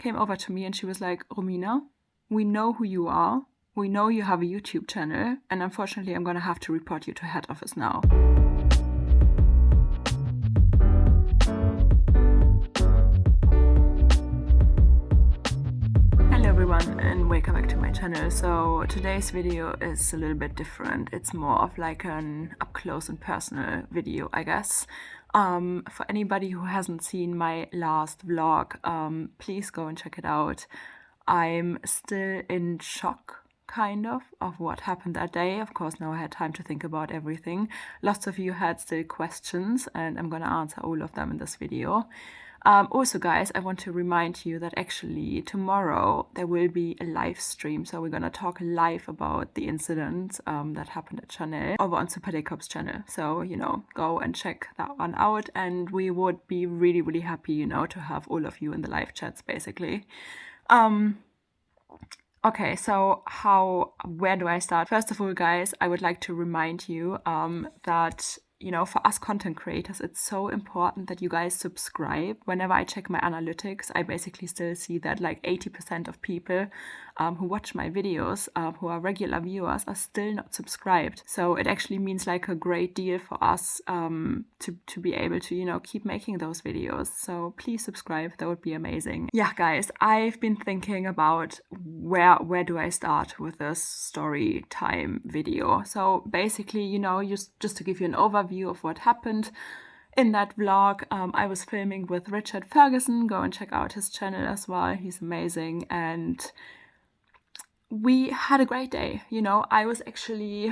came over to me and she was like, Romina, we know who you are. We know you have a YouTube channel, and unfortunately I'm gonna have to report you to head office now. Hello everyone and welcome back to my channel. So today's video is a little bit different. It's more of like an up close and personal video, I guess. For anybody who hasn't seen my last vlog, please go and check it out. I'm still in shock kind of what happened that day. Of course, now I had time to think about everything. Lots of you had still questions and I'm gonna answer all of them in this video. Also guys, I want to remind you that actually tomorrow there will be a live stream, so we're gonna talk live about the incident that happened at Chanel over on Super Decop's channel. So, you know, go and check that one out, and we would be really happy, you know, to have all of you in the live chats basically. Okay, so where do I start? First of all, guys, I would like to remind you that, you know, for us content creators, it's so important that you guys subscribe. Whenever I check my analytics, I basically still see that like 80% of people who watch my videos, who are regular viewers, are still not subscribed. So it actually means like a great deal for us to be able to, you know, keep making those videos. So please subscribe, that would be amazing. Yeah, guys, I've been thinking about where do I start with this story time video. So basically, you know, just to give you an overview of what happened in that vlog, I was filming with Richard Ferguson. Go and check out his channel as well, he's amazing. And we had a great day. You know, I was actually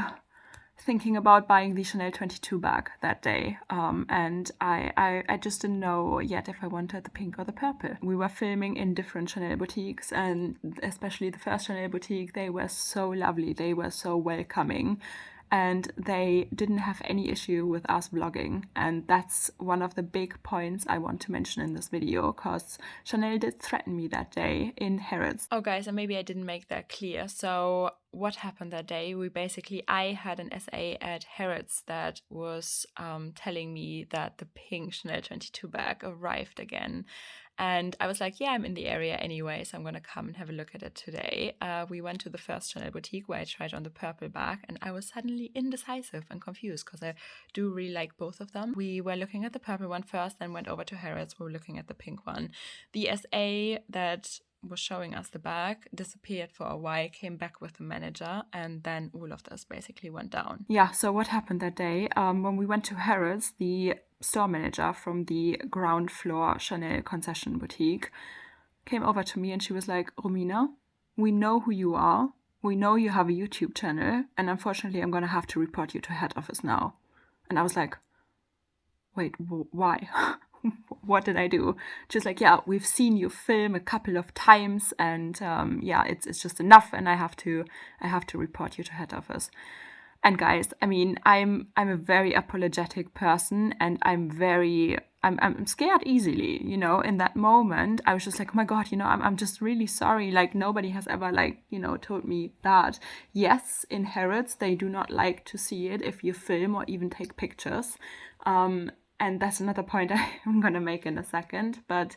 thinking about buying the Chanel 22 bag that day, and I just didn't know yet if I wanted the pink or the purple. We were filming in different Chanel boutiques, and especially the first Chanel boutique, they were so lovely, they were so welcoming, and they didn't have any issue with us vlogging. And that's one of the big points I want to mention in this video, because Chanel did threaten me that day in Harrods. Oh guys, and maybe I didn't make that clear. So what happened that day? I had an SA at Harrods that was telling me that the pink Chanel 22 bag arrived again. And I was like, yeah, I'm in the area anyway, so I'm going to come and have a look at it today. We went to the first Chanel boutique where I tried on the purple bag, and I was suddenly indecisive and confused because I do really like both of them. We were looking at the purple one first, then went over to Harrods. We were looking at the pink one. The SA that was showing us the bag disappeared for a while, came back with the manager, and then all of this basically went down. Yeah, so what happened that day? When we went to Harrods, the store manager from the ground floor Chanel concession boutique came over to me and she was like, Romina, we know who you are. We know you have a YouTube channel, and unfortunately I'm gonna have to report you to head office now. And I was like, wait, why? What did I do? She's like, yeah, we've seen you film a couple of times, and yeah, it's just enough, and I have to report you to head office. And guys, I mean, I'm a very apologetic person, and I'm scared easily, you know. In that moment, I was just like, oh my God, you know, I'm just really sorry. Like, nobody has ever, like, you know, told me that. Yes, in Harrods, they do not like to see it if you film or even take pictures. And that's another point I'm gonna make in a second, but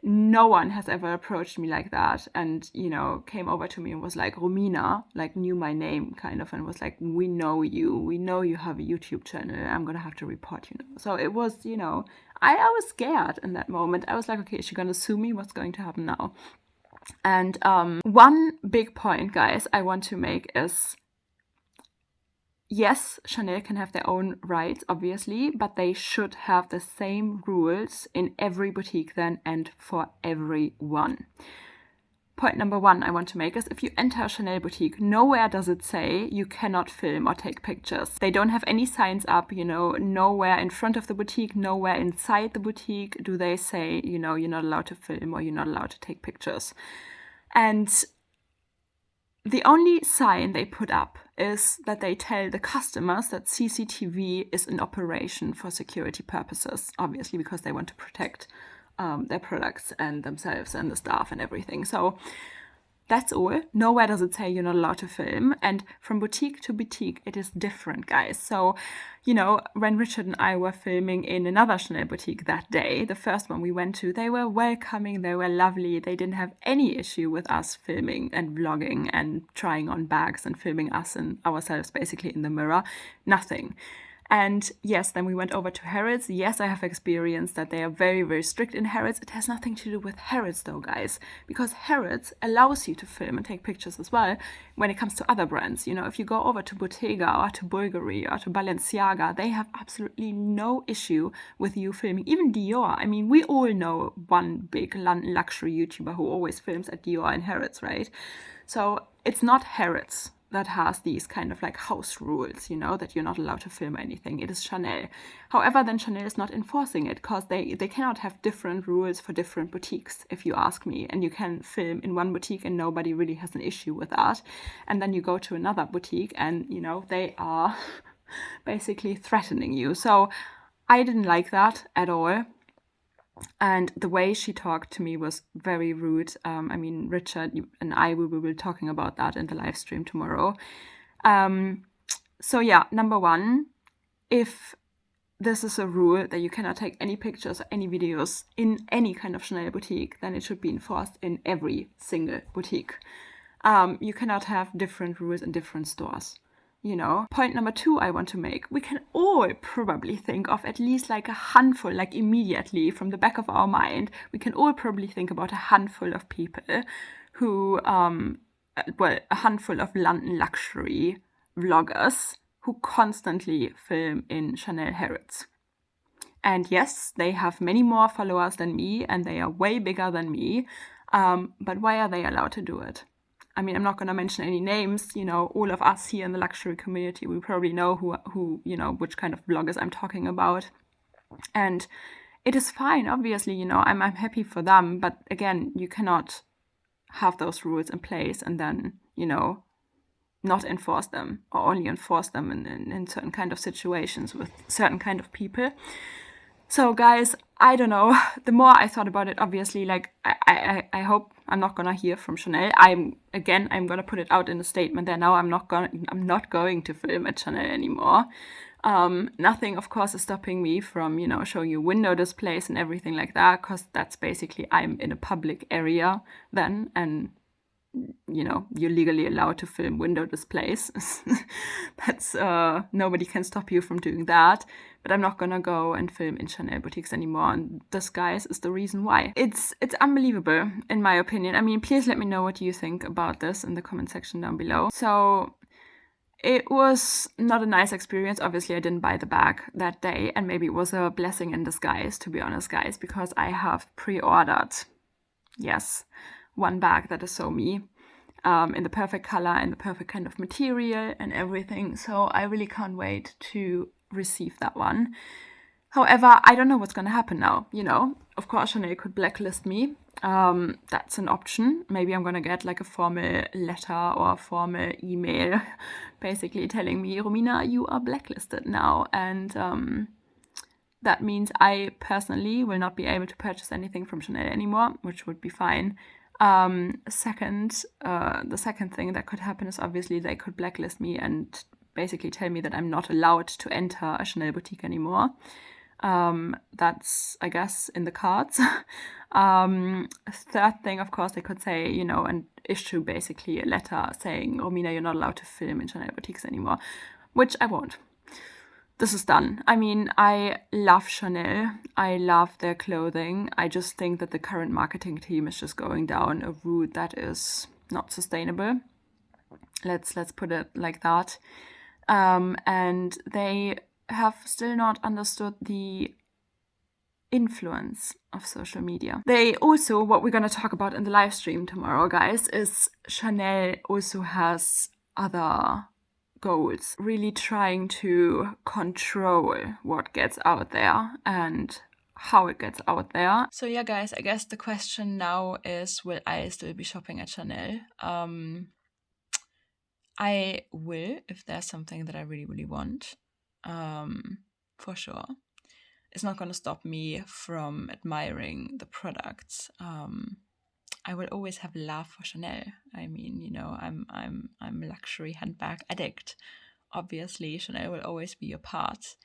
no one has ever approached me like that and, you know, came over to me and was like, Romina, like knew my name kind of, and was like, we know you have a YouTube channel, I'm gonna have to report you now. So it was, you know, I was scared in that moment. I was like, okay, is she gonna sue me? What's going to happen now? And one big point, guys, I want to make is, yes, Chanel can have their own rights, obviously, but they should have the same rules in every boutique then and for everyone. Point number one I want to make is, if you enter a Chanel boutique, nowhere does it say you cannot film or take pictures. They don't have any signs up, you know, nowhere in front of the boutique, nowhere inside the boutique do they say, you know, you're not allowed to film or you're not allowed to take pictures. And the only sign they put up is that they tell the customers that CCTV is in operation for security purposes, obviously because they want to protect their products and themselves and the staff and everything. So That's all. Nowhere does it say you're not allowed to film. And from boutique to boutique, it is different, guys. So, you know, when Richard and I were filming in another Chanel boutique that day, the first one we went to, they were welcoming, they were lovely. They didn't have any issue with us filming and vlogging and trying on bags and filming us and ourselves basically in the mirror. Nothing. And yes, then we went over to Harrods. Yes, I have experienced that they are very, very strict in Harrods. It has nothing to do with Harrods though, guys, because Harrods allows you to film and take pictures as well when it comes to other brands. You know, if you go over to Bottega or to Bvlgari or to Balenciaga, they have absolutely no issue with you filming. Even Dior. I mean, we all know one big London luxury YouTuber who always films at Dior and Harrods, right? So it's not Harrods that has these kind of like house rules, you know, that you're not allowed to film anything. It is Chanel. However, then Chanel is not enforcing it because they cannot have different rules for different boutiques, if you ask me. And you can film in one boutique and nobody really has an issue with that. And then you go to another boutique and, you know, they are basically threatening you. So I didn't like that at all. And the way she talked to me was very rude. I mean, Richard and I, we will be talking about that in the live stream tomorrow. So yeah, number one, if this is a rule that you cannot take any pictures or any videos in any kind of Chanel boutique, then it should be enforced in every single boutique. You cannot have different rules in different stores. You know, point number two I want to make, we can all probably think of at least like a handful, like immediately from the back of our mind, we can all probably think about a handful of people who, a handful of London luxury vloggers who constantly film in Chanel Harrods. And yes, they have many more followers than me and they are way bigger than me. But why are they allowed to do it? I mean, I'm not going to mention any names, you know, all of us here in the luxury community, we probably know who, you know, which kind of bloggers I'm talking about. And it is fine, obviously, you know, I'm happy for them. But again, you cannot have those rules in place and then, you know, not enforce them or only enforce them in certain kind of situations with certain kind of people. So guys, I don't know, the more I thought about it, obviously, like, I hope I'm not gonna hear from Chanel. I'm gonna put it out in a statement there now. I'm not going to film at Chanel anymore. Nothing, of course, is stopping me from, you know, showing you window displays and everything like that, because that's basically, I'm in a public area then, and you know, you're legally allowed to film window displays. That's nobody can stop you from doing that. But I'm not gonna go and film in Chanel boutiques anymore. And this, guys, is the reason why. It's unbelievable, in my opinion. I mean, please let me know what you think about this in the comment section down below. So it was not a nice experience. Obviously, I didn't buy the bag that day, and maybe it was a blessing in disguise, to be honest, guys, because I have pre-ordered, yes, one bag that is so me, in the perfect color and the perfect kind of material and everything. So I really can't wait to receive that one. However, I don't know what's going to happen now. You know, of course, Chanel could blacklist me. That's an option. Maybe I'm going to get like a formal letter or a formal email basically telling me, Romina, you are blacklisted now. And that means I personally will not be able to purchase anything from Chanel anymore, which would be fine. The second thing that could happen is obviously they could blacklist me and basically tell me that I'm not allowed to enter a Chanel boutique anymore. That's, I guess, in the cards. Third thing, of course, they could say, you know, and issue basically a letter saying, Romina, you're not allowed to film in Chanel boutiques anymore, which I won't. This is done. I mean, I love Chanel. I love their clothing. I just think that the current marketing team is just going down a route that is not sustainable. Let's put it like that. And they have still not understood the influence of social media. They also, what we're going to talk about in the live stream tomorrow, guys, is Chanel also has other goals, really trying to control what gets out there and how it gets out there. So yeah, guys, I guess the question now is, will I still be shopping at Chanel? I will, if there's something that I really, really want, for sure. It's not going to stop me from admiring the products. I will always have love for Chanel. I mean, you know, I'm a luxury handbag addict. Obviously, Chanel will always be a part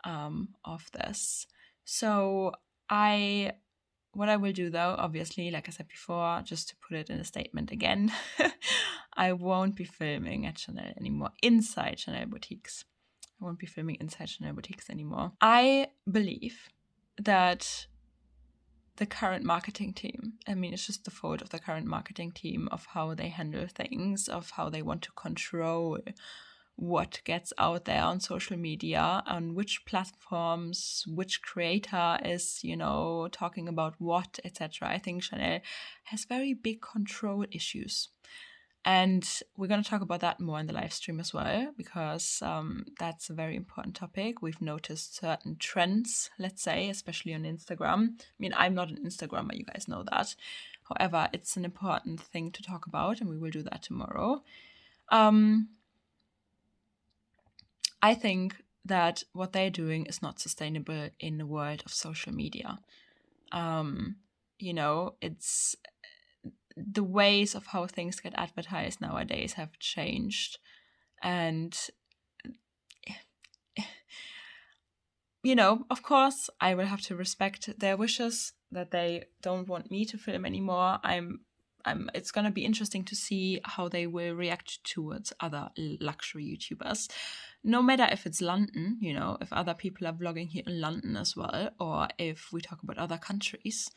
of this. So what I will do though, obviously, like I said before, just to put it in a statement again, I won't be filming at Chanel anymore, inside Chanel boutiques. I won't be filming inside Chanel boutiques anymore. I believe that the current marketing team, I mean, it's just the fault of the current marketing team, of how they handle things, of how they want to control what gets out there on social media, on which platforms, which creator is, you know, talking about what, etc. I think Chanel has very big control issues. And we're going to talk about that more in the live stream as well, because that's a very important topic. We've noticed certain trends, let's say, especially on Instagram. I mean, I'm not an Instagrammer, you guys know that. However, it's an important thing to talk about, and we will do that tomorrow. I think that what they're doing is not sustainable in the world of social media. You know, it's the ways of how things get advertised nowadays have changed. And, you know, of course, I will have to respect their wishes that they don't want me to film anymore. It's going to be interesting to see how they will react towards other luxury YouTubers. No matter if it's London, you know, if other people are vlogging here in London as well, or if we talk about other countries,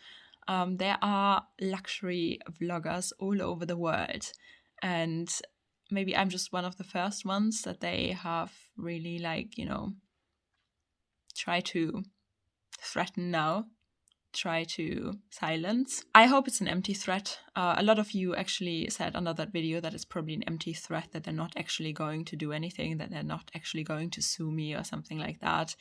there are luxury vloggers all over the world. And maybe I'm just one of the first ones that they have really, like, you know, try to threaten now, try to silence. I hope it's an empty threat. A lot of you actually said under that video that it's probably an empty threat, that they're not actually going to do anything, that they're not actually going to sue me or something like that.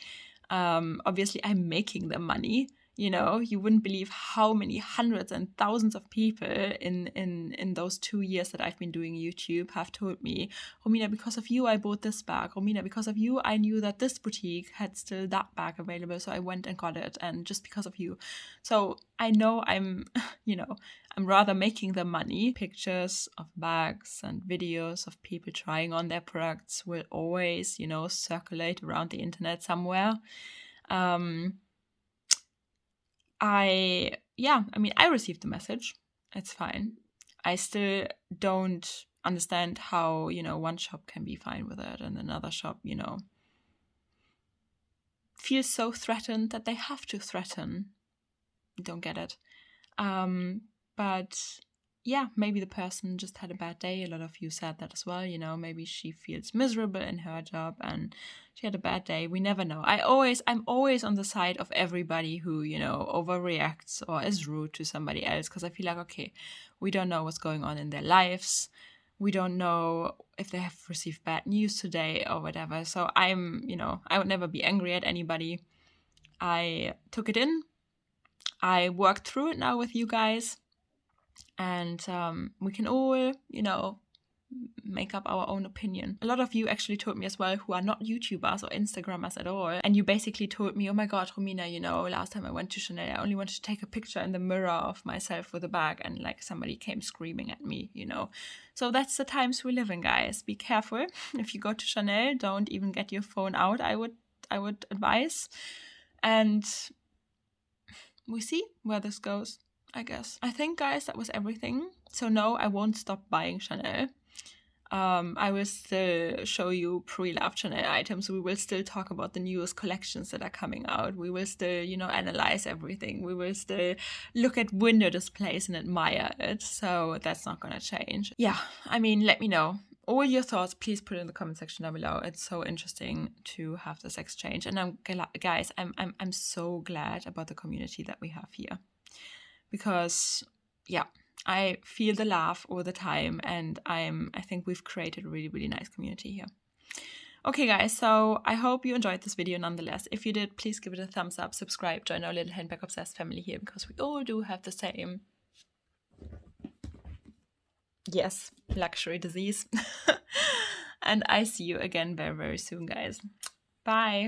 Obviously, I'm making them money. You know, you wouldn't believe how many hundreds and thousands of people in those 2 years that I've been doing YouTube have told me, Romina, because of you, I bought this bag. Romina, because of you, I knew that this boutique had still that bag available, so I went and got it. And just because of you. So I know I'm rather making them money. Pictures of bags and videos of people trying on their products will always, you know, circulate around the internet somewhere. I received the message. It's fine. I still don't understand how, you know, one shop can be fine with it and another shop, you know, feels so threatened that they have to threaten. Don't get it. But yeah, maybe the person just had a bad day. A lot of you said that as well, you know, maybe she feels miserable in her job and she had a bad day. We never know. I'm always on the side of everybody who, you know, overreacts or is rude to somebody else, because I feel like, okay, we don't know what's going on in their lives. We don't know if they have received bad news today or whatever. So I would never be angry at anybody. I took it in. I worked through it now with you guys. And we can all, you know, make up our own opinion. A lot of you actually told me as well, who are not YouTubers or Instagrammers at all. And you basically told me, oh my God, Romina, you know, last time I went to Chanel, I only wanted to take a picture in the mirror of myself with a bag. And like somebody came screaming at me, you know. So that's the times we live in, guys. Be careful. If you go to Chanel, don't even get your phone out, I would advise. And we see where this goes, I guess. I think, guys, that was everything. So no, I won't stop buying Chanel. I will still show you pre-loved Chanel items. We will still talk about the newest collections that are coming out. We will still, you know, analyze everything. We will still look at window displays and admire it. So that's not going to change. Yeah, I mean, let me know. All your thoughts, please put it in the comment section down below. It's so interesting to have this exchange. And I'm so glad about the community that we have here. Because, yeah, I feel the love all the time, and I think we've created a really, really nice community here. Okay, guys, so I hope you enjoyed this video nonetheless. If you did, please give it a thumbs up, subscribe, join our little handbag obsessed family here, because we all do have the same, yes, luxury disease. And I see you again very, very soon, guys. Bye.